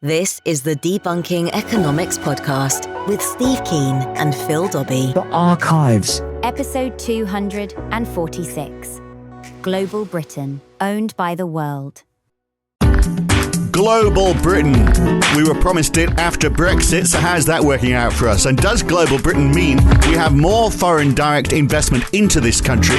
This is the Debunking Economics Podcast with Steve Keen and Phil Dobbie. The Archives. Episode 246. Global Britain, owned by the world. Global Britain. We were promised it after Brexit, so how's that working out for us? And does Global Britain mean we have more foreign direct investment into this country,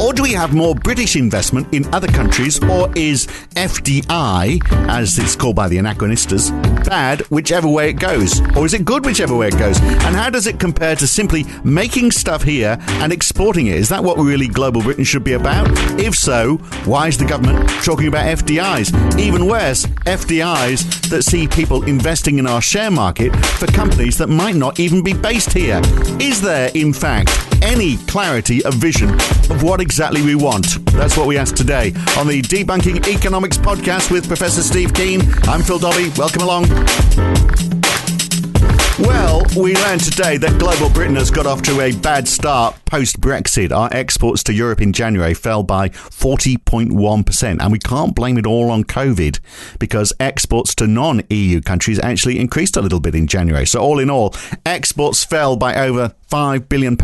or do we have more British investment in other countries, or is FDI, as it's called by the anachronistas, bad whichever way it goes? Or is it good whichever way it goes? And how does it compare to simply making stuff here and exporting it? Is that what really Global Britain should be about? If so, why is the government talking about FDIs? Even worse, FDIs that see people investing in our share market for companies that might not even be based here. Is there, in fact, any clarity of vision of what exactly we want? That's what we ask today on the Debunking Economics Podcast with Professor Steve Keen. I'm Phil Dobbie. Welcome along. Well, we learned today that Global Britain has got off to a bad start post-Brexit. Our exports to Europe in January fell by 40.1%, and we can't blame it all on COVID because exports to non-EU countries actually increased a little bit in January. So all in all, exports fell by over £5 billion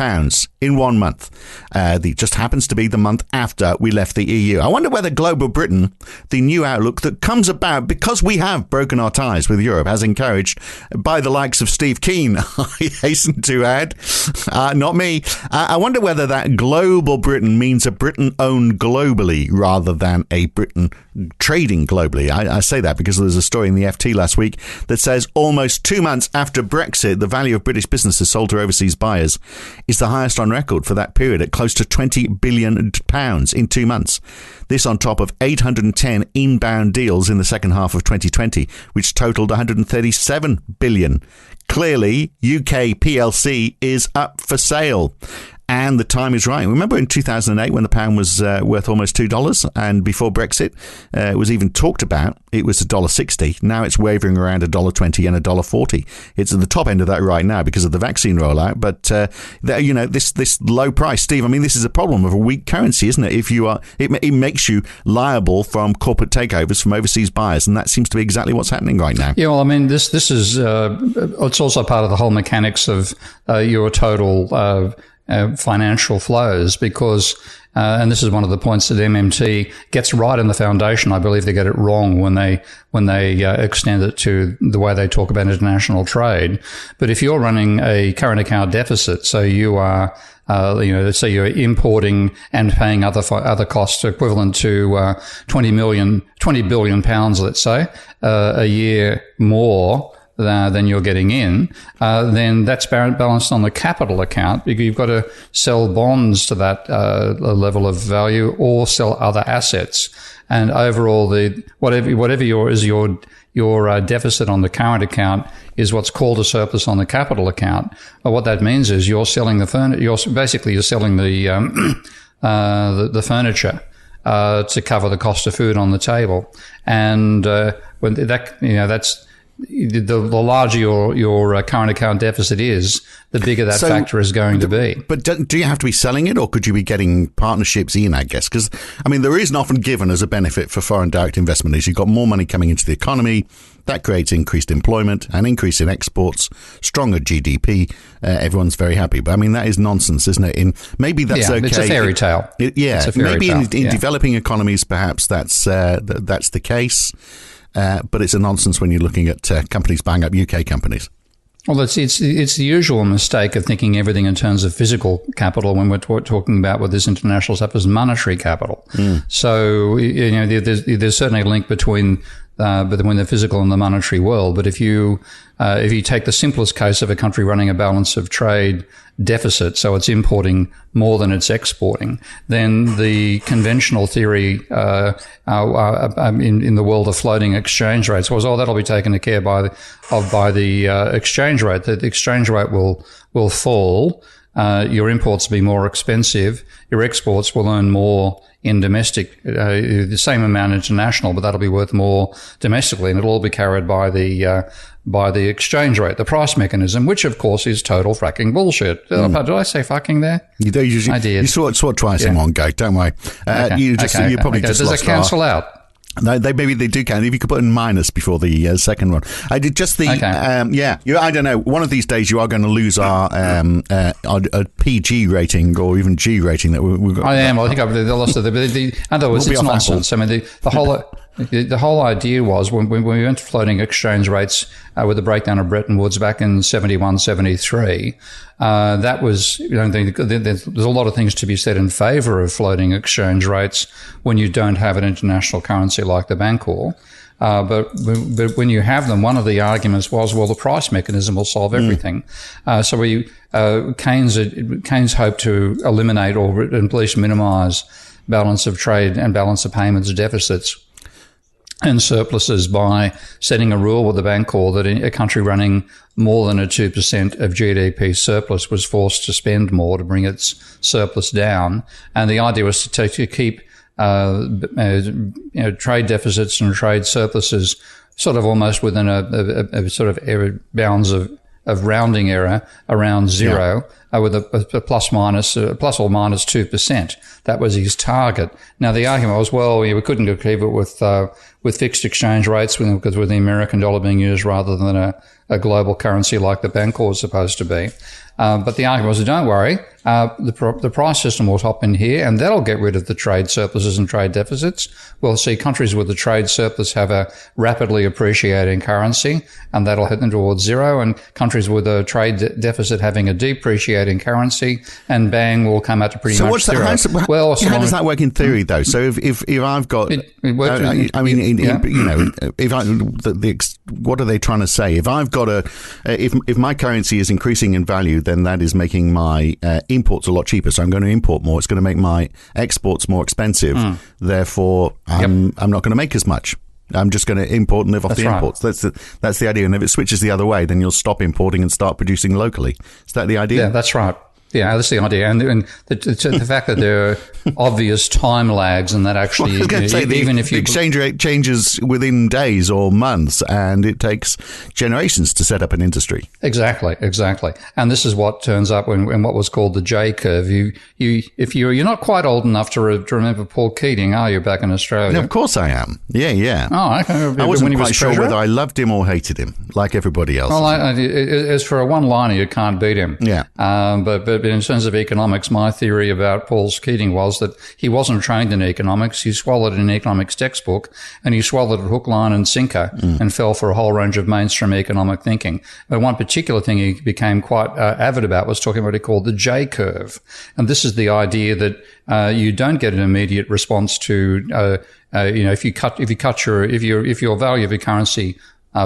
in 1 month. It just happens to be the month after we left the EU. I wonder whether Global Britain, the new outlook that comes about because we have broken our ties with Europe, has encouraged by the likes of Steve Keen, I hasten to add, not me. I wonder whether that Global Britain means a Britain owned globally rather than a Britain trading globally. I say that because there was a story in the FT last week that says almost 2 months after Brexit, the value of British businesses sold to overseas buyers is the highest on record for that period at close to £20 billion in 2 months. This on top of 810 inbound deals in the second half of 2020, which totaled 137 billion. Clearly, UK PLC is up for sale. And the time is right. Remember in 2008 when the pound was worth almost $2, and before Brexit it was even talked about, it was $1.60. Now it's wavering around $1.20 and $1.40. It's at the top end of that right now because of the vaccine rollout. But this low price, Steve. I mean, this is a problem of a weak currency, isn't it? If you are, it makes you liable from corporate takeovers from overseas buyers, and that seems to be exactly what's happening right now. Yeah, well, I mean, this is it's also part of the whole mechanics of your total financial flows because, and this is one of the points that MMT gets right in the foundation. I believe they get it wrong when they extend it to the way they talk about international trade. But if you're running a current account deficit, so you are, let's say you're importing and paying other costs equivalent to 20 billion pounds, let's say, a year more than you're getting in, then that's balanced on the capital account. You've got to sell bonds to that level of value or sell other assets. And overall, whatever your deficit on the current account is what's called a surplus on the capital account. But what that means is you're selling the you're selling the furniture to cover the cost of food on the table, and when that's. The larger your current account deficit is, the bigger that factor is going to be. But do you have to be selling it, or could you be getting partnerships in, I guess? Because, I mean, the reason often given as a benefit for foreign direct investment is you've got more money coming into the economy. That creates increased employment, an increase in exports, stronger GDP. Everyone's very happy. But, I mean, that is nonsense, isn't it? Maybe that's okay. It's a fairy tale. Maybe in developing economies, perhaps that's the case. But it's a nonsense when you're looking at companies buying up UK companies. Well, it's the usual mistake of thinking everything in terms of physical capital when we're talking about with this international stuff as monetary capital. So there's certainly a link between the physical and the monetary world. But if you take the simplest case of a country running a balance of trade deficit, so it's importing more than it's exporting, then the conventional theory in the world of floating exchange rates was, that'll be taken care by the exchange rate. That the exchange rate will fall. Your imports will be more expensive. Your exports will earn more in domestic, the same amount international, but that'll be worth more domestically, and it'll all be carried by the exchange rate, the price mechanism, which of course is total fracking bullshit. Did I say fucking there? You do usually. I did. You saw it twice in one go. Don't worry. Okay. You probably just does lost it cancel out? No, maybe they do count. If you could put in minus before the second one. I did just the I don't know. One of these days you are going to lose our PG rating or even G rating that we've got. I am. I think I've lost it. In other words, it's nonsense. I mean, the whole idea was when we went to floating exchange rates with the breakdown of Bretton Woods back in 71, 73, that was, there's a lot of things to be said in favour of floating exchange rates when you don't have an international currency like the Bancor. But when you have them, one of the arguments was, well, the price mechanism will solve everything. So Keynes hoped to eliminate or at least minimise balance of trade and balance of payments deficits and surpluses by setting a rule with the Bancor that a country running more than a 2% of GDP surplus was forced to spend more to bring its surplus down. And the idea was to keep trade deficits and trade surpluses sort of almost within a sort of bounds of rounding error around zero, with a plus or minus 2%. That was his target. Now the argument was, well, we couldn't achieve it with fixed exchange rates because with the American dollar being used rather than a global currency like the Bancor is supposed to be. But the argument was, don't worry, the price system will hop in here and that'll get rid of the trade surpluses and trade deficits. We'll see countries with the trade surplus have a rapidly appreciating currency and that'll head them towards zero, and countries with a trade deficit having a depreciating currency, and bang, we'll come out to pretty much zero. How does that work in theory though? So if I've got, what are they trying to say? If I've got if my currency is increasing in value, then that is making my imports a lot cheaper. So I'm going to import more. It's going to make my exports more expensive. Therefore, I'm not going to make as much. I'm just going to import and live off the imports. That's the idea. And if it switches the other way, then you'll stop importing and start producing locally. Is that the idea? Yeah, that's right. Yeah, that's the idea. And the fact that there are obvious time lags and that actually, even if the exchange rate changes within days or months and it takes generations to set up an industry. Exactly. And this is what turns up in what was called the J curve. You're not quite old enough to remember Paul Keating, are you, back in Australia? No, of course I am. Yeah. Oh, okay. I wasn't quite sure whether I loved him or hated him, like everybody else. Well, as for a one-liner, you can't beat him. Yeah. But in terms of economics, my theory about Paul Keating was that he wasn't trained in economics. He swallowed an economics textbook and he swallowed it hook, line and sinker and fell for a whole range of mainstream economic thinking. But one particular thing he became quite avid about was talking about what he called the J curve. And this is the idea that you don't get an immediate response to, if your value of your currency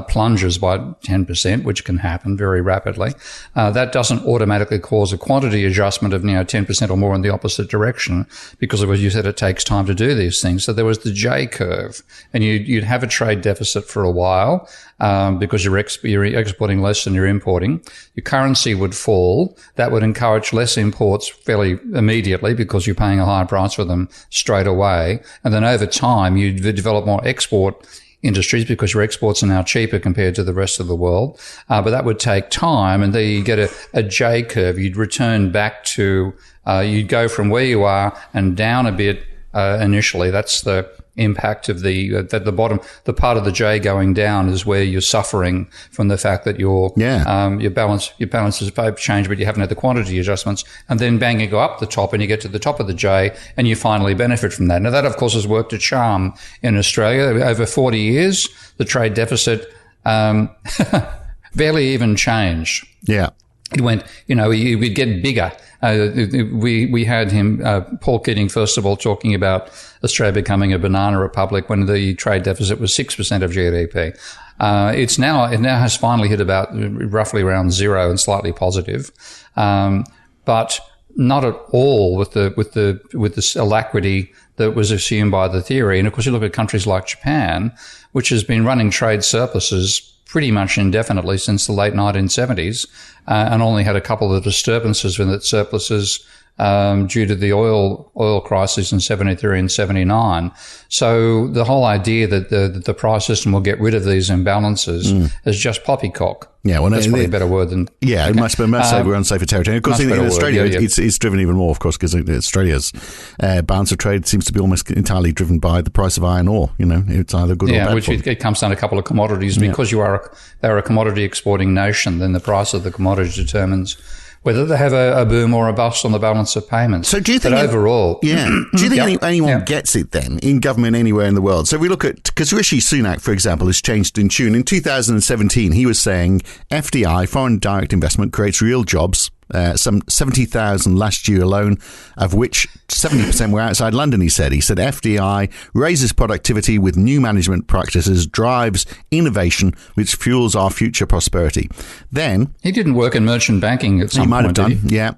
plunges by 10%, which can happen very rapidly, that doesn't automatically cause a quantity adjustment of 10% or more in the opposite direction, because as you said, it takes time to do these things. So there was the J curve, and you'd have a trade deficit for a while because you're exporting less than you're importing. Your currency would fall. That would encourage less imports fairly immediately because you're paying a higher price for them straight away. And then over time, you'd develop more export industries because your exports are now cheaper compared to the rest of the world. But that would take time, and there you get a J curve. You'd return back to, you'd go from where you are and down a bit initially. That's the impact of at the bottom. The part of the J going down is where you're suffering from the fact that your balance has changed, but you haven't had the quantity adjustments. And then bang, you go up the top and you get to the top of the J and you finally benefit from that. Now that, of course, has worked a charm in Australia. Over 40 years, the trade deficit barely even changed. Yeah. It went, we'd get bigger. We had him, Paul Keating, first of all, talking about Australia becoming a banana republic when the trade deficit was 6% of GDP. It now has finally hit about roughly around zero and slightly positive. But not at all with the alacrity that was assumed by the theory. And of course, you look at countries like Japan, which has been running trade surpluses pretty much indefinitely since the late 1970s, and only had a couple of disturbances when its surpluses due to the oil crisis in 73 and 79. So the whole idea that the price system will get rid of these imbalances is just poppycock. Yeah, well, that's probably a better word than... Yeah, okay. It must say we're on safer territory. Of course, in Australia, it's driven even more, of course, because Australia's balance of trade seems to be almost entirely driven by the price of iron ore. It's either good or bad. Yeah, which it comes down to a couple of commodities. Because they're a commodity exporting nation, then the price of the commodity determines whether they have a boom or a bust on the balance of payments. So do you think... But overall... do you think anyone gets it then, in government anywhere in the world? So if we look at... Because Rishi Sunak, for example, has changed in tune. In 2017, he was saying FDI, foreign direct investment, creates real jobs. Some 70,000 last year alone, of which 70% were outside London, he said. He said FDI raises productivity with new management practices, drives innovation, which fuels our future prosperity. Then... He didn't work in merchant banking at some point, He might have done, yeah.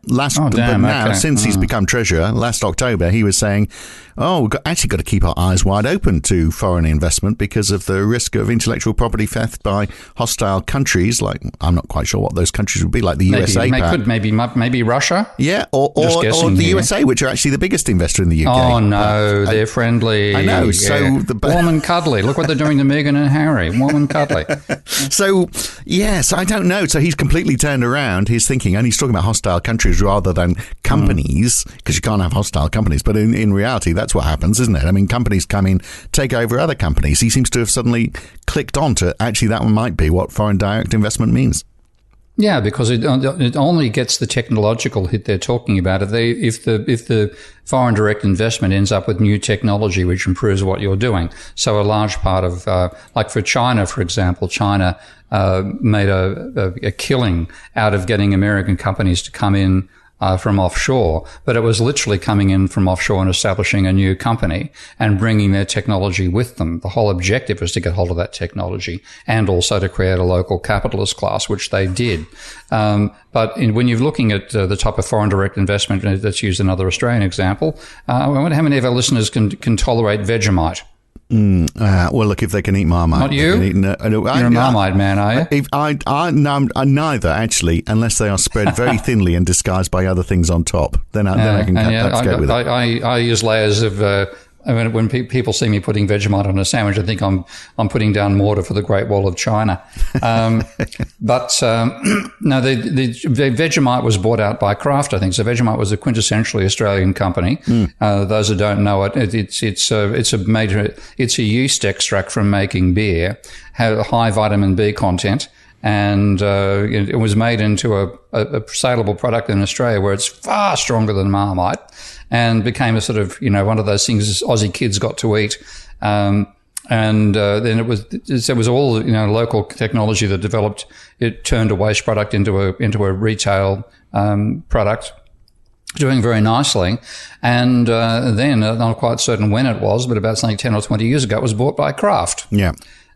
Since he's become Treasurer, last October, he was saying, we've actually got to keep our eyes wide open to foreign investment because of the risk of intellectual property theft by hostile countries, like, I'm not quite sure what those countries would be, like the USA. Maybe Russia? Yeah, or the USA, which are actually the biggest investor in the UK. Oh, no, they're friendly. I know. So warm and cuddly. Look what they're doing to Meghan and Harry. Warm and cuddly. So I don't know. So he's completely turned around his thinking, and he's talking about hostile countries rather than companies, because you can't have hostile companies. But in reality, that's what happens, isn't it? I mean, companies come in, take over other companies. He seems to have suddenly clicked on to actually that might be what foreign direct investment means. Yeah, because it only gets the technological hit they're talking about. If the foreign direct investment ends up with new technology which improves what you're doing. So a large part of, like for China, for example, China made a killing out of getting American companies to come in from offshore, but it was literally coming in from offshore and establishing a new company and bringing their technology with them. The whole objective was to get hold of that technology and also to create a local capitalist class, which they did. But when you're looking at the type of foreign direct investment, let's use another Australian example. I wonder how many of our listeners can tolerate Vegemite. Well, look, if they can eat Marmite. Not you? You're a Marmite man, are you? I'm neither, actually, unless they are spread very thinly and disguised by other things on top. Then I can perhaps go with it. I use layers of... when people see me putting Vegemite on a sandwich, I think I'm putting down mortar for the Great Wall of China. No, the Vegemite was bought out by Kraft, I think. So Vegemite was a quintessentially Australian company. Those who don't know it, it's a yeast extract from making beer, had a high vitamin B content. And it was made into a saleable product in Australia where it's far stronger than Marmite, and became a sort of, one of those things Aussie kids got to eat. Then it was all, local technology that developed. It turned a waste product into a retail product, doing very nicely. And then, not quite certain when it was, but about something 10 or 20 years ago, it was bought by Kraft. Yeah.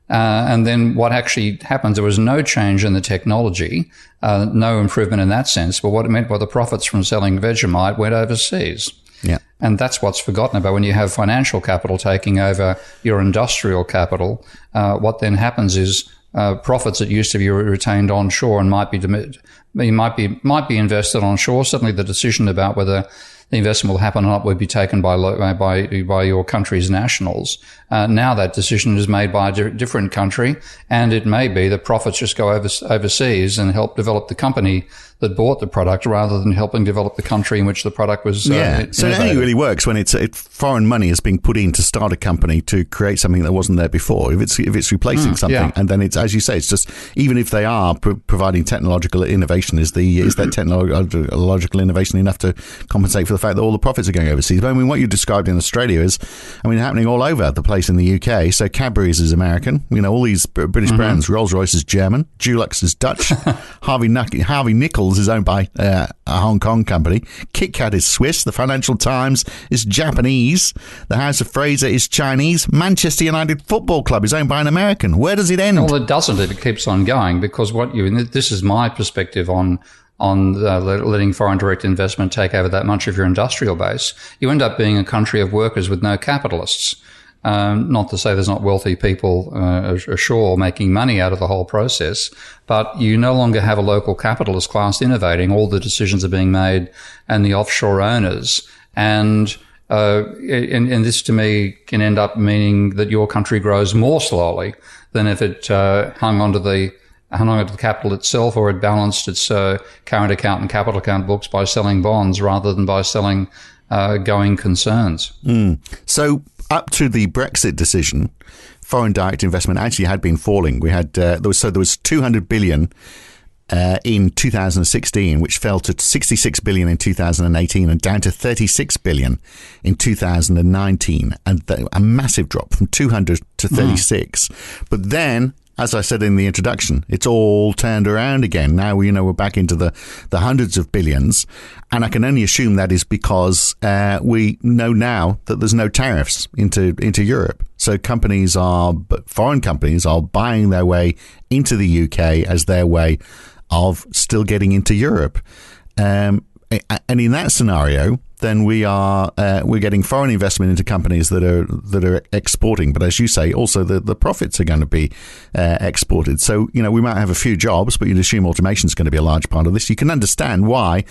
And then what actually happened, there was no change in the technology, no improvement in that sense. But what it meant was the profits from selling Vegemite went overseas. Yeah. And that's what's forgotten about when you have financial capital taking over your industrial capital. What then happens is profits that used to be retained onshore and might be invested onshore. Suddenly the decision about whether the investment will happen or not would be taken by your country's nationals. Now that decision is made by a different country, and it may be that profits just go overseas and help develop the company that bought the product rather than helping develop the country in which the product was so it only really works when foreign money is being put in to start a company to create something that wasn't there before. If it's replacing something, and then it's, as you say, it's just, even if they are providing technological innovation, is that technological innovation enough to compensate for the fact that all the profits are going overseas? But I mean, what you described in Australia is, happening all over the place in the UK. So Cadbury's is American, all these British brands. Rolls-Royce is German, Dulux is Dutch, Harvey Nichols is owned by a Hong Kong company. Kit Kat is Swiss. The Financial Times is Japanese. The House of Fraser is Chinese. Manchester United Football Club is owned by an American. Where does it end? Well, it doesn't. It keeps on going, because this is my perspective on letting foreign direct investment take over that much of your industrial base. You end up being a country of workers with no capitalists. Not to say there's not wealthy people ashore making money out of the whole process, but you no longer have a local capitalist class innovating. All the decisions are being made and the offshore owners. And this to me can end up meaning that your country grows more slowly than if it hung onto the capital itself, or it balanced its current account and capital account books by selling bonds rather than by selling going concerns. So up to the Brexit decision, foreign direct investment actually had been falling. We had there was 200 billion in 2016, which fell to 66 billion in 2018 and down to 36 billion in 2019, and a massive drop from 200 to 36. But then, as I said in the introduction, it's all turned around again. Now we're back into the hundreds of billions, and I can only assume that is because we know now that there's no tariffs into Europe. So foreign companies are buying their way into the UK as their way of still getting into Europe, and in that scenario, then we're getting foreign investment into companies that are exporting. But as you say, also the profits are going to be exported. So we might have a few jobs, but you'd assume automation is going to be a large part of this. You can understand why,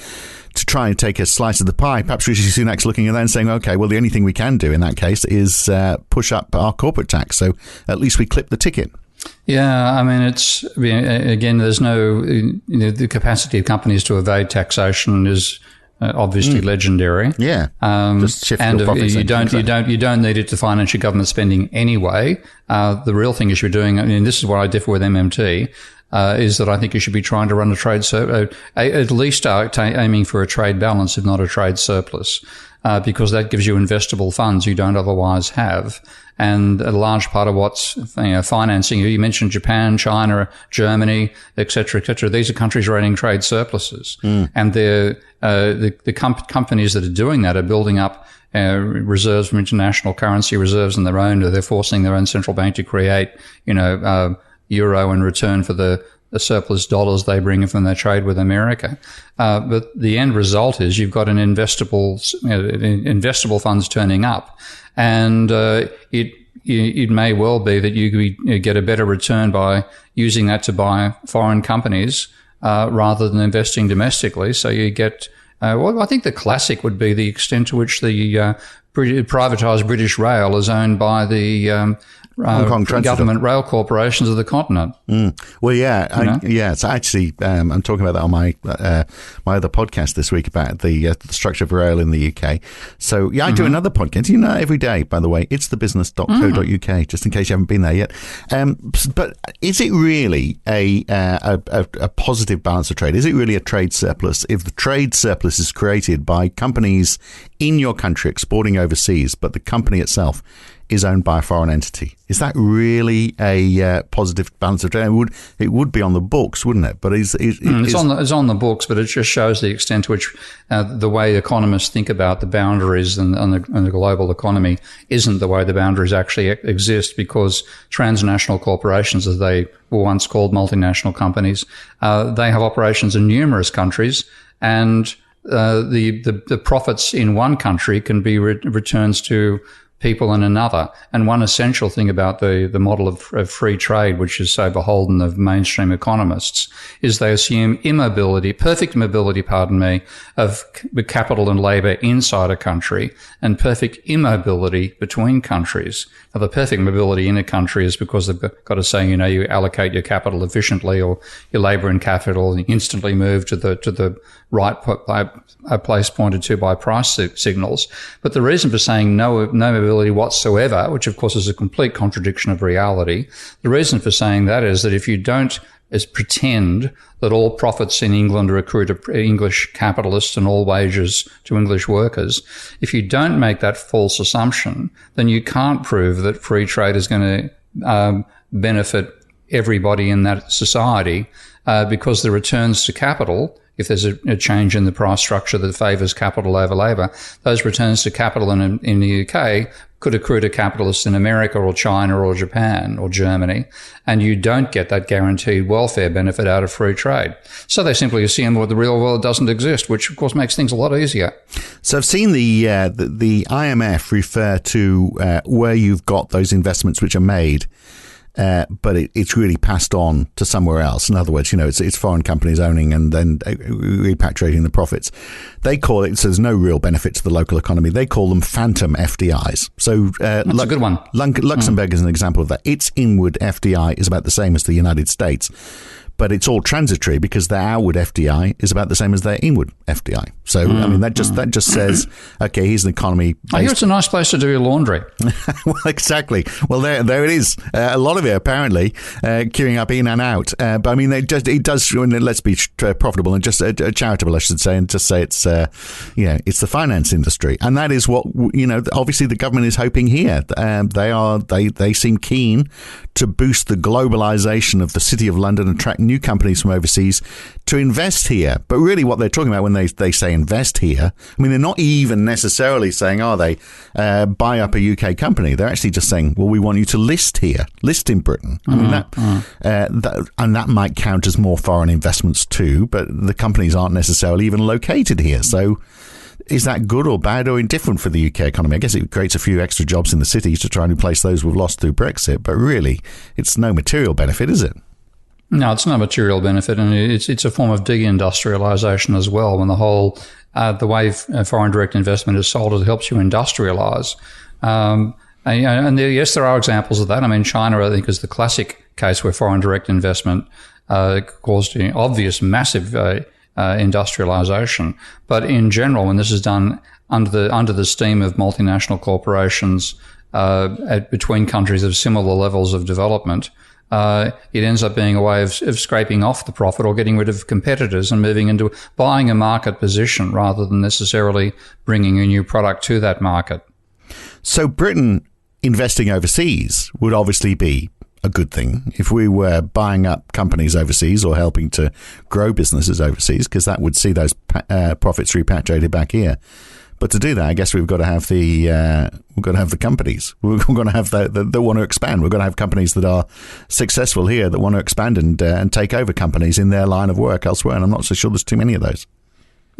to try and take a slice of the pie, perhaps Rishi Sunak's looking at that and saying, okay, well, the only thing we can do in that case is push up our corporate tax. So at least we clip the ticket. Yeah, I mean, again, there's no, the capacity of companies to evade taxation is obviously legendary. Yeah, just shift and your profits. You don't need it to finance your government spending anyway. The real thing you should be doing, and this is where I differ with MMT, is that I think you should be trying to run a trade at least aiming for a trade balance, if not a trade surplus, because that gives you investable funds you don't otherwise have. And a large part of what's financing, you mentioned Japan, China, Germany, et cetera, et cetera. These are countries running trade surpluses, and the companies that are doing that are building up reserves from international currency reserves on their own, or they're forcing their own central bank to create, euro in return for the surplus dollars they bring in from their trade with America. But the end result is you've got an investable funds turning up, and it may well be that you get a better return by using that to buy foreign companies rather than investing domestically. So you get I think the classic would be the extent to which the privatised British Rail is owned by the Hong Kong government rail corporations of the continent. Well, yeah, So actually, I'm talking about that on my my other podcast this week about the structure of rail in the UK. So yeah, I do another podcast. Every day, by the way, it's thebusiness.co.uk. Just in case you haven't been there yet. But is it really a positive balance of trade? Is it really a trade surplus if the trade surplus is created by companies in your country exporting overseas, but the company itself is owned by a foreign entity? Is that really a positive balance of trade? It would be on the books, wouldn't it? But it's on the books, but it just shows the extent to which the way economists think about the boundaries and the global economy isn't the way the boundaries actually exist, because transnational corporations, as they were once called, multinational companies, they have operations in numerous countries, and the profits in one country can be returns to people in another. And one essential thing about the model of free trade, which is so beholden of mainstream economists, is they assume perfect mobility, of capital and labour inside a country, and perfect immobility between countries. Now, the perfect mobility in a country is because they've got to say, you allocate your capital efficiently, or your labour and capital instantly move to the right place pointed to by price signals. But the reason for saying no mobility whatsoever, which of course is a complete contradiction of reality, the reason for saying that is that if you don't pretend that all profits in England are accrued to English capitalists and all wages to English workers, if you don't make that false assumption, then you can't prove that free trade is going to benefit everybody in that society, because the returns to capital, if there's a change in the price structure that favours capital over labour, those returns to capital in the UK could accrue to capitalists in America or China or Japan or Germany, and you don't get that guaranteed welfare benefit out of free trade. So they simply assume what the real world doesn't exist, which of course makes things a lot easier. So I've seen the IMF refer to where you've got those investments which are made, but it's really passed on to somewhere else. In other words, it's foreign companies owning and then repatriating the profits. They call it, so there's no real benefit to the local economy. They call them phantom FDIs. So that's a good one. Luxembourg is an example of that. Its inward FDI is about the same as the United States, but it's all transitory because their outward FDI is about the same as their inward FDI. So, I mean, that just says, okay, here's an economy. I hear it's a nice place to do your laundry. Well, exactly. Well, there it is. A lot of it, apparently, queuing up in and out. But I mean, it does, let's be profitable and just charitable, I should say, and just say it's the finance industry. And that is what, obviously the government is hoping here. They seem keen to boost the globalization of the City of London and attract new companies from overseas to invest here. But really what they're talking about when they say invest here, I mean, they're not even necessarily saying, are they, buy up a UK company. They're actually just saying, well, we want you to list here, list in Britain. I mean, that might count as more foreign investments too, but the companies aren't necessarily even located here. So is that good or bad or indifferent for the UK economy? I guess it creates a few extra jobs in the cities to try and replace those we've lost through Brexit, but really, it's no material benefit, is it? No, it's not a material benefit, and it's a form of deindustrialization as well. When the way foreign direct investment is sold, it helps you industrialize. Yes, there are examples of that. I mean, China, I think, is the classic case where foreign direct investment caused obvious, massive industrialization. But in general, when this is done under the steam of multinational corporations between countries of similar levels of development, it ends up being a way of scraping off the profit or getting rid of competitors and moving into buying a market position rather than necessarily bringing a new product to that market. So Britain investing overseas would obviously be a good thing if we were buying up companies overseas or helping to grow businesses overseas, because that would see those profits repatriated back here. But to do that, I guess we've got to have the companies. We've got to have that want to expand. We've got to have companies that are successful here that want to expand and take over companies in their line of work elsewhere. And I'm not so sure there's too many of those.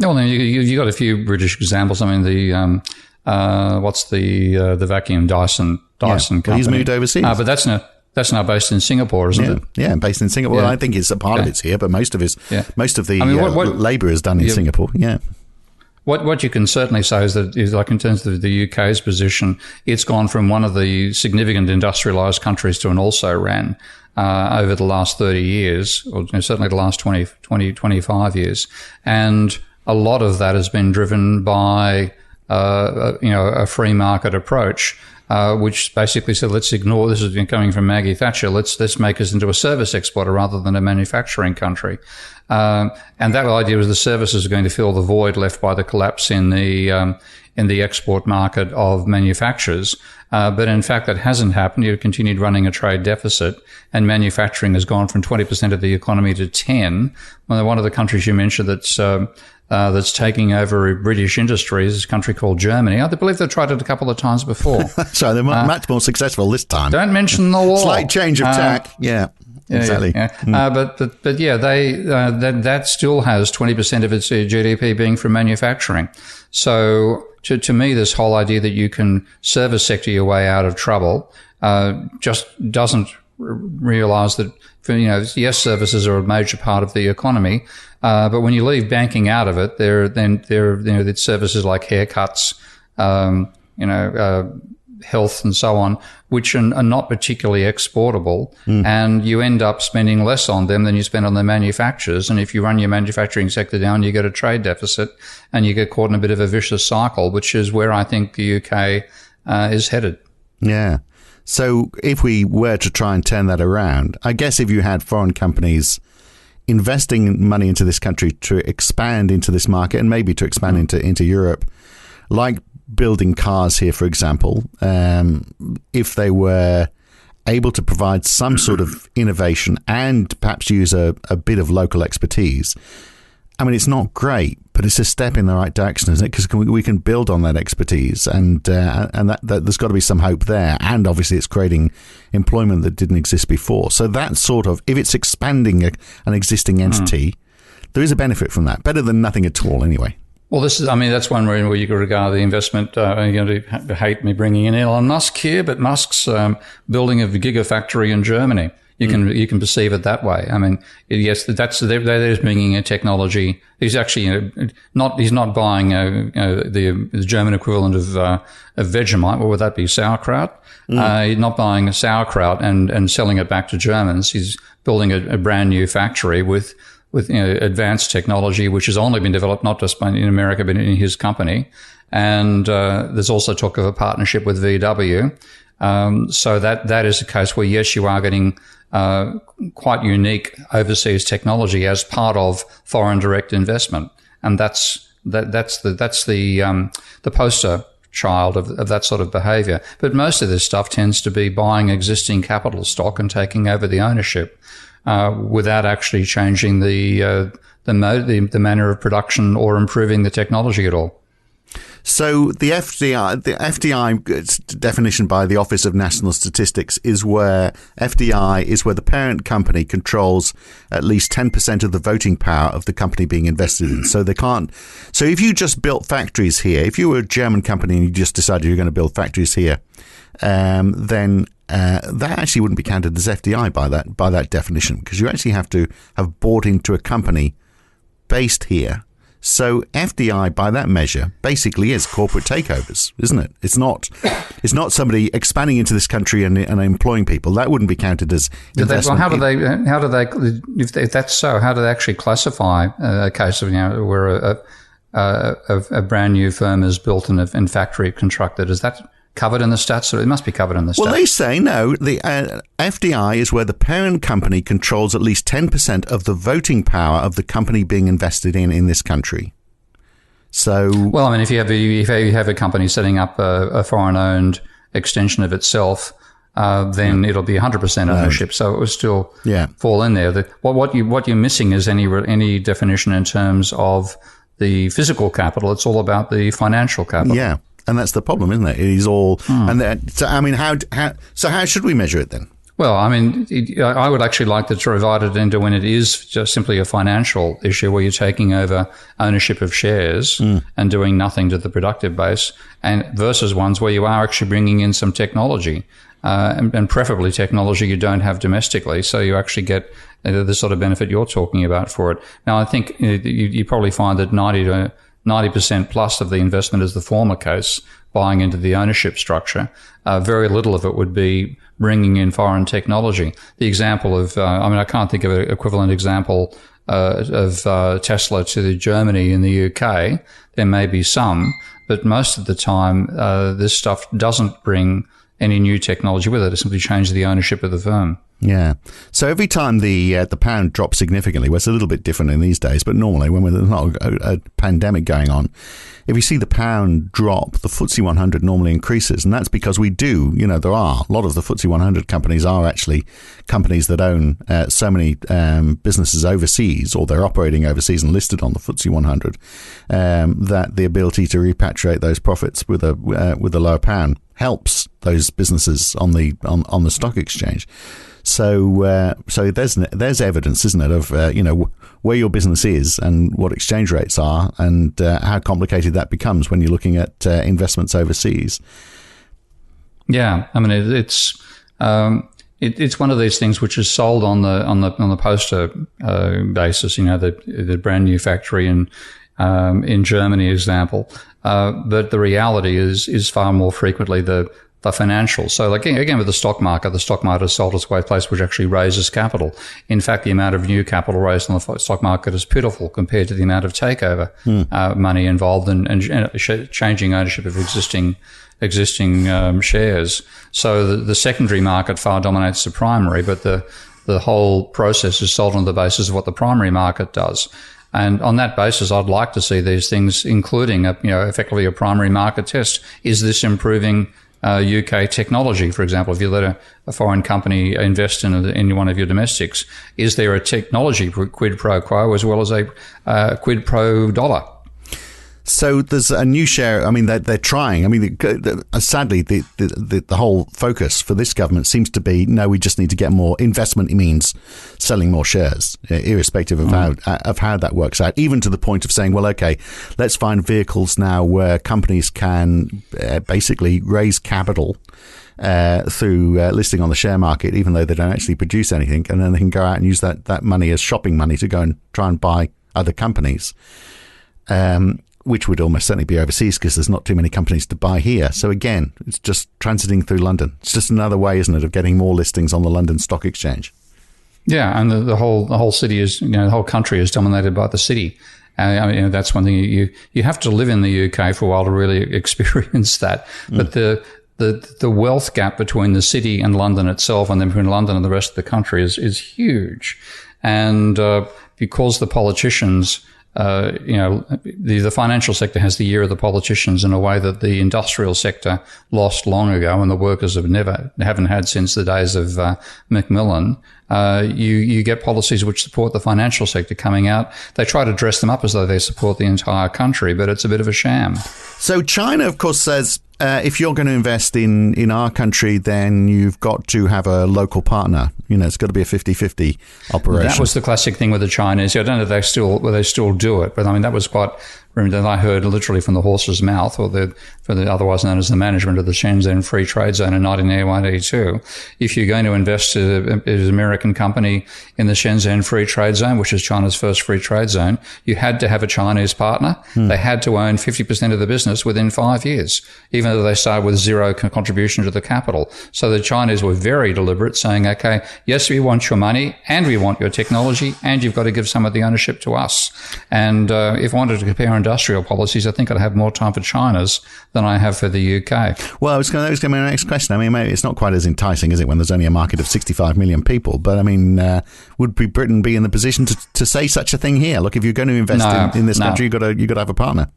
No, well, you got a few British examples. I mean, what's the vacuum Dyson company? Well, he's moved overseas, but that's now based in Singapore, isn't it? Yeah, based in Singapore. Yeah. Well, I think it's a part of it's here, but most of the labour is done in Singapore. Yeah. What you can certainly say is that, like in terms of the UK's position, it's gone from one of the significant industrialised countries to an also-ran over the last 30 years, or certainly the last 20, 25 years. And a lot of that has been driven by, a free market approach, which basically said, let's ignore, this has been coming from Maggie Thatcher, let's make us into a service exporter rather than a manufacturing country. And that idea was the services are going to fill the void left by the collapse in the export market of manufacturers. But in fact, that hasn't happened. You've continued running a trade deficit, and manufacturing has gone from 20% of the economy to 10%. One of the countries you mentioned that's taking over British industries is a country called Germany. I believe they've tried it a couple of times before. So they're much more successful this time. Don't mention the war. Slight change of tack. Yeah. Exactly. Yeah. But yeah, that still has 20% of its GDP being from manufacturing. So to me, this whole idea that you can service sector your way out of trouble just doesn't realise that, yes, services are a major part of the economy, but when you leave banking out of it, there services like haircuts, health and so on, which are not particularly exportable, and you end up spending less on them than you spend on the manufacturers. And if you run your manufacturing sector down, you get a trade deficit and you get caught in a bit of a vicious cycle, which is where I think the UK is headed. Yeah. So if we were to try and turn that around, I guess if you had foreign companies investing money into this country to expand into this market and maybe to expand into Europe, like building cars here, for example, if they were able to provide some sort of innovation and perhaps use a bit of local expertise, I mean, it's not great, but it's a step in the right direction, isn't it? Because we can build on that expertise, and that there's got to be some hope there. And obviously, it's creating employment that didn't exist before. So that sort of, if it's expanding an existing entity, there is a benefit from that. Better than nothing at all, anyway. Well, that's one where you could regard the investment. You're going to hate me bringing in Elon Musk here, but Musk's building of a gigafactory in Germany. You can perceive it that way. I mean, yes, that is bringing a technology. He's actually he's not buying the German equivalent of Vegemite. What would that be? Sauerkraut. He's not buying a sauerkraut and selling it back to Germans. He's building a brand new factory with advanced technology, which has only been developed not just in America but in his company. And there's also talk of a partnership with VW. So that is a case where, yes, you are getting quite unique overseas technology as part of foreign direct investment, and that's the poster child of that sort of behaviour. But most of this stuff tends to be buying existing capital stock and taking over the ownership without actually changing the manner of production or improving the technology at all. So the FDI definition by the Office of National Statistics is where FDI is where the parent company controls at least 10% of the voting power of the company being invested in. So they can't. So if you just built factories here, if you were a German company and you just decided you're going to build factories here, then that actually wouldn't be counted as FDI by that definition, because you actually have to have bought into a company based here. So FDI, by that measure, basically is corporate takeovers, isn't it? It's not somebody expanding into this country and employing people. That wouldn't be counted as investment. How do they? If that's so, how do they actually classify a case of where a brand new firm is built and factory constructed? Is that covered in the stats? It must be covered in the stats. Well, they say no. The FDI is where the parent company controls at least 10% of the voting power of the company being invested in this country. So, well, I mean, if you have a company setting up a foreign-owned extension of itself, then it'll be 100% ownership. So it would still fall in there. What you're missing is any definition in terms of the physical capital. It's all about the financial capital. Yeah. And that's the problem, isn't it? It is all. So I mean, how should we measure it then? Well, I mean, I would actually like to divide it into when it is just simply a financial issue where you're taking over ownership of shares and doing nothing to the productive base, and versus ones where you are actually bringing in some technology, and preferably technology you don't have domestically, so you actually get the sort of benefit you're talking about for it. Now, I think you probably find that 90% plus of the investment is the former case, buying into the ownership structure. Very little of it would be bringing in foreign technology. The example of, I can't think of an equivalent example of Tesla to Germany in the UK. There may be some, but most of the time this stuff doesn't bring any new technology with it. It simply changes the ownership of the firm. Yeah. So every time the pound drops significantly, well, it's a little bit different in these days, but normally when there's not a pandemic going on, if you see the pound drop, the FTSE 100 normally increases. And that's because there are a lot of the FTSE 100 companies are actually companies that own so many businesses overseas, or they're operating overseas and listed on the FTSE 100, that the ability to repatriate those profits with a lower pound helps those businesses on the stock exchange. So there's evidence, isn't it, of where your business is and what exchange rates are, and how complicated that becomes when you're looking at investments overseas. Yeah, I mean it's one of these things which is sold on the poster basis. The brand new factory in Germany example, but the reality is far more frequently the financial. So again, with the stock market has sold its way to a place which actually raises capital. In fact, the amount of new capital raised on the stock market is pitiful compared to the amount of takeover money involved in changing ownership of existing shares. So the secondary market far dominates the primary, but the whole process is sold on the basis of what the primary market does. And on that basis, I'd like to see these things, including effectively a primary market test. Is this improving UK technology, for example. If you let a foreign company invest in one of your domestics, is there a technology quid pro quo as well as a quid pro dollar? So there's a new share. I mean, they're trying. I mean, sadly, the whole focus for this government seems to be, no, we just need to get more investment. It means selling more shares, irrespective of how that works out, even to the point of saying, well, OK, let's find vehicles now where companies can basically raise capital through listing on the share market, even though they don't actually produce anything. And then they can go out and use that money as shopping money to go and try and buy other companies. Which would almost certainly be overseas because there's not too many companies to buy here. So again, it's just transiting through London. It's just another way, isn't it, of getting more listings on the London Stock Exchange? Yeah, and the whole city is, the whole country is dominated by the city. I mean, that's one thing you have to live in the UK for a while to really experience that. But the wealth gap between the city and London itself, and then between London and the rest of the country, is huge. And because the politicians, the financial sector has the year of the politicians in a way that the industrial sector lost long ago, and the workers haven't had since the days of Macmillan. You get policies which support the financial sector coming out. They try to dress them up as though they support the entire country, but it's a bit of a sham. So China, of course, says if you're going to invest in our country, then you've got to have a local partner. It's got to be a 50-50 operation. That was the classic thing with the Chinese. I don't know if they still do it, but I mean, that was quite... that I heard literally from the horse's mouth, or the otherwise known as the management of the Shenzhen Free Trade Zone in 1981-82. If you're going to invest as an American company in the Shenzhen Free Trade Zone, which is China's first free trade zone, you had to have a Chinese partner. They had to own 50% of the business within 5 years, even though they started with zero contribution to the capital. So the Chinese were very deliberate, saying, okay, yes, we want your money and we want your technology, and you've got to give some of the ownership to us. And if I wanted to compare industrial policies, I think I'd have more time for China's than I have for the UK. Well, that was going to be my next question. I mean, maybe it's not quite as enticing, is it, when there's only a market of 65 million people? But I mean, would Britain be in the position to say such a thing here? Look, if you're going to invest in this country, you've got to have a partner.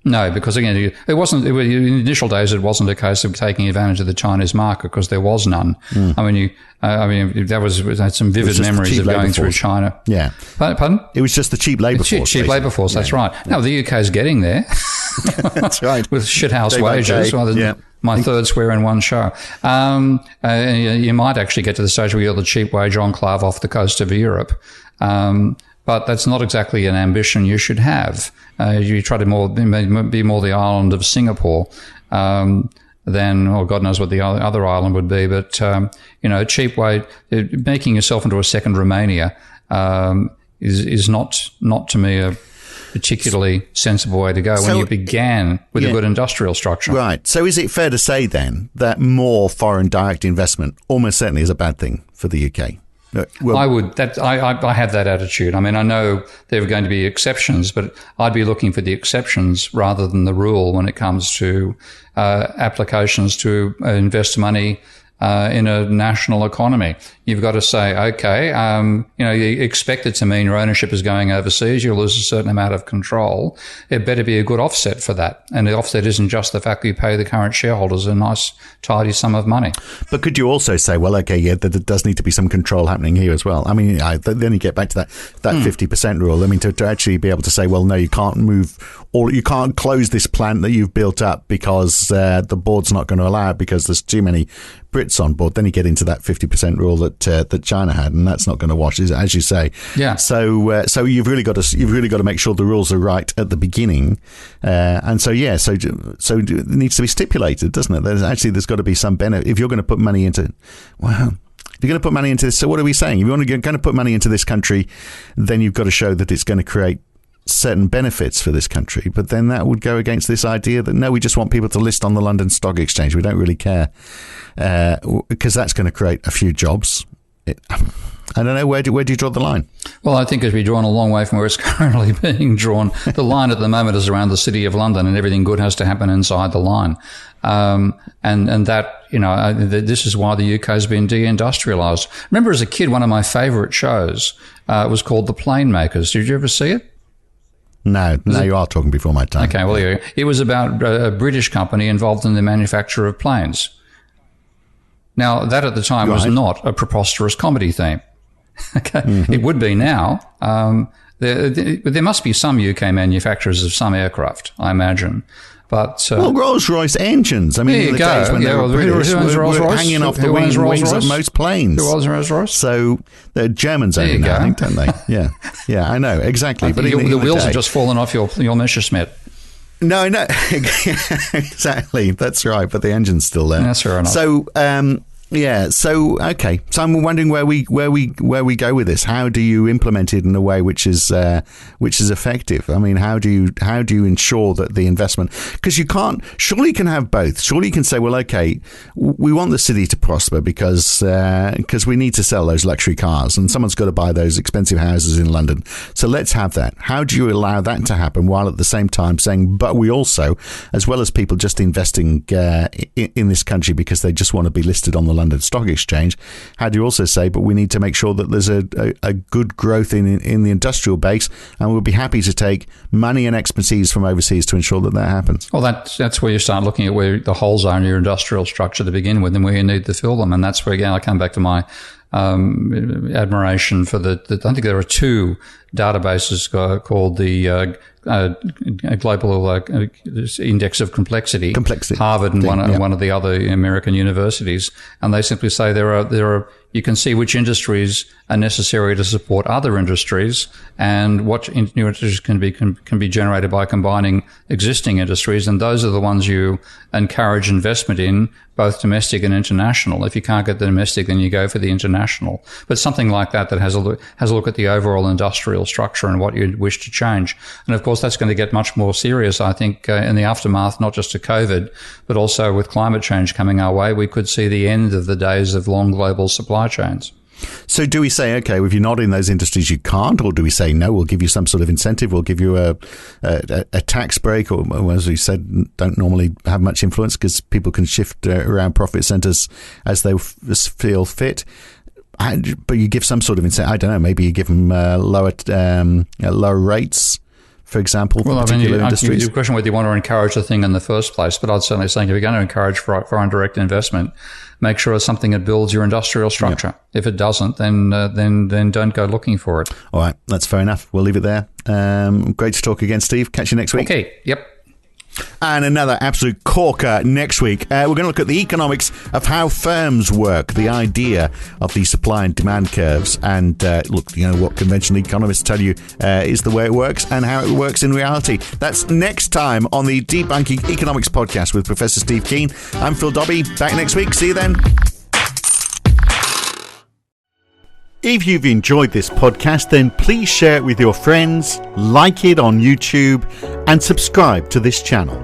No, because again, in the initial days, it wasn't a case of taking advantage of the Chinese market because there was none. I mean, I had some vivid memories of going through China. Yeah. Pardon? It was just the cheap labour force. Cheap labour force, that's right. No, the UK is getting there. That's right. With shithouse wages. My third swear in one show. You might actually get to the stage where you're the cheap wage enclave off the coast of Europe. But that's not exactly an ambition you should have. You try to be more the island of Singapore than, or God knows what the other island would be. But, cheap wage, making yourself into a second Romania is not to me a particularly sensible way to go when you began with a good industrial structure. Right. So is it fair to say then that more foreign direct investment almost certainly is a bad thing for the UK? Well, I have that attitude. I mean, I know there are going to be exceptions, but I'd be looking for the exceptions rather than the rule when it comes to applications to invest money in a national economy. You've got to say, okay, you expect it to mean your ownership is going overseas. You'll lose a certain amount of control. It better be a good offset for that. And the offset isn't just the fact that you pay the current shareholders a nice, tidy sum of money. But could you also say, well, okay, yeah, there does need to be some control happening here as well? I mean, then you get back to that 50% rule. I mean, to actually be able to say, well, no, you can't you can't close this plant that you've built up because the board's not going to allow it because there's too many Brits on board. Then you get into that 50% rule that China had, and that's not going to wash, as you say. Yeah. So you've really got to make sure the rules are right at the beginning, and so it needs to be stipulated, doesn't it? There's got to be some benefit if you're going to put money into. Wow. If you're going to put money into this, so what are we saying? If you're going to put money into this country, then you've got to show that it's going to create certain benefits for this country, but then that would go against this idea that no, we just want people to list on the London Stock Exchange. We don't really care because that's going to create a few jobs. I don't know, where do you draw the line? Well, I think it's been drawn a long way from where it's currently being drawn. The line at the moment is around the City of London, and everything good has to happen inside the line. And that, this is why the UK has been deindustrialised. Remember, as a kid, one of my favourite shows was called The Plane Makers. Did you ever see it? No, you are talking before my time. Okay, well, yeah. It was about a British company involved in the manufacture of planes. Now, that at the time was not a preposterous comedy theme. Okay, It would be now. There must be some UK manufacturers of some aircraft, I imagine. But Rolls-Royce engines. I mean, there you in the go. days when they were British, were hanging off the wings of most planes. Who owns Rolls-Royce? So the Germans own it now, I think, don't they? Yeah, I know, exactly. But the wheels have just fallen off your Messerschmitt. No, exactly. That's right. But the engine's still there. That's fair enough. So, okay. So I'm wondering where we go with this. How do you implement it in a way which is effective? I mean, how do you ensure that the investment? Because surely you can have both. Surely you can say, well, okay, we want the city to prosper because we need to sell those luxury cars, and someone's got to buy those expensive houses in London. So let's have that. How do you allow that to happen while at the same time saying, but we also, as well as people just investing in this country because they just want to be listed on the London Stock Exchange, how do you also say, but we need to make sure that there's a good growth in the industrial base, and we'll be happy to take money and expertise from overseas to ensure that happens? Well, that's where you start looking at where the holes are in your industrial structure to begin with, and where you need to fill them. And that's where, again, I come back to my admiration for I think there are two databases called the Global Index of Complexity, Harvard and one of the other American universities, and they simply say there are you can see which industries are necessary to support other industries, and what new industries can be generated by combining existing industries, and those are the ones you encourage investment in, both domestic and international. If you can't get the domestic, then you go for the international. But something like that has a look at the overall industrial structure and what you wish to change. And of course, that's going to get much more serious, I think, in the aftermath, not just to COVID, but also with climate change coming our way. We could see the end of the days of long global supply chains. So do we say, okay, if you're not in those industries, you can't, or do we say, no, we'll give you some sort of incentive, we'll give you a tax break, or as we said, don't normally have much influence because people can shift around profit centers as they feel fit. But you give some sort of incentive. I don't know, maybe you give them lower rates, for example, for particular industries. The question whether you want to encourage the thing in the first place, but I'd certainly say if you're going to encourage foreign direct investment, make sure it's something that builds your industrial structure. Yeah. If it doesn't, then don't go looking for it. All right, that's fair enough. We'll leave it there. Great to talk again, Steve. Catch you next week. Okay, yep. And another absolute corker next week. We're going to look at the economics of how firms work, the idea of the supply and demand curves, and look, what conventional economists tell you is the way it works and how it works in reality. That's next time on the Debunking Economics podcast with Professor Steve Keen. I'm Phil Dobbie. Back next week. See you then. If you've enjoyed this podcast, then please share it with your friends, like it on YouTube, and subscribe to this channel.